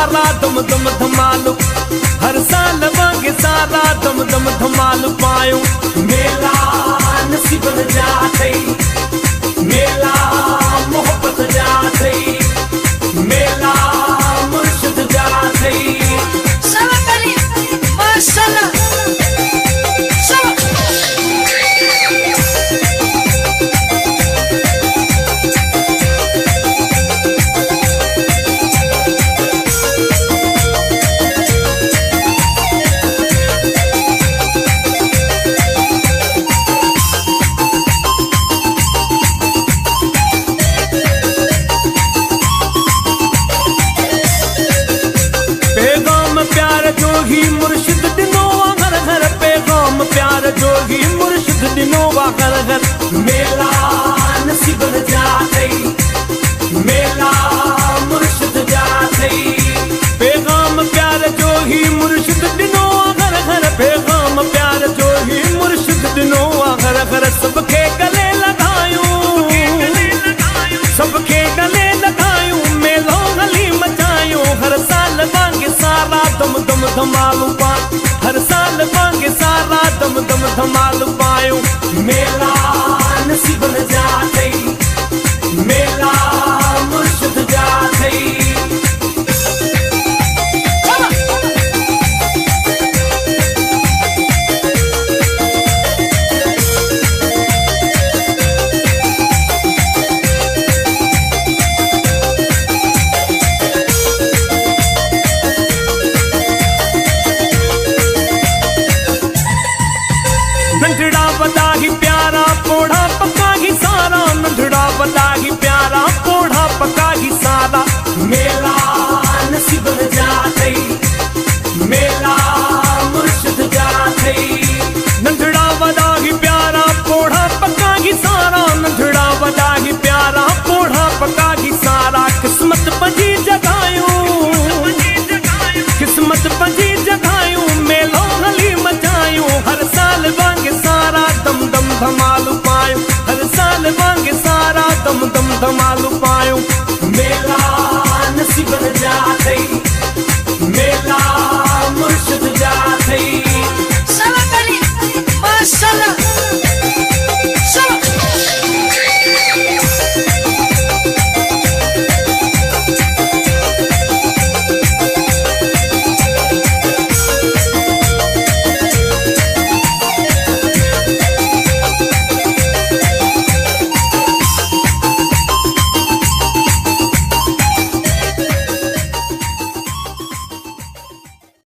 सारा दम दम धमालू, हर साल वांगे सारा दम दम धमालू पायूं। मेला नसीबन जा थई, मेला मोहब्बत जा थई, मेला मुर्शिद जा थई। माशाअल्लाह जोगी मुर्शिद दिनो घर घर, पैगाम प्यार जोगी मुर्शिद दिनो घर घर। मेला नसीबन जा थई, मेला मुर्शिद जा थई, पैगाम प्यार जोगी मुर्शिद दिनो घर घर, पैगाम प्यार जोगी मुर्शिद दिनो घर घर। सबके गले लगायूं, सबके गले लगायूं, मेलो गली मचायूं। हर साल वांगे सारा दम दम धमालू पा, हर साल वांगे सारा दम दम धमालू पायूं। मेला नसीबन जा थई, मेला मुर्शिद जा थई। नंढड़ा वॾा ही प्यारा पोढ़ा पका ही सारा, नंढड़ा वॾा ही प्यारा पोढ़ा पका ही सारा। मेला नसीबन जा थई, मेला मुर्शिद जा थई, नंढड़ा वॾा ही प्यारा पोढ़ा पका ही सारा, नंढड़ा वॾा ही प्यारा पोढ़ा पका ही सारा। किस्मत पंजी जगायूं, किस्मत पंजी जगायूं, मेलो हली मचायूं। हर साल वांगे सारा दम दम धमालू पायूं, हर साल वांगे सारा दम दम धमालू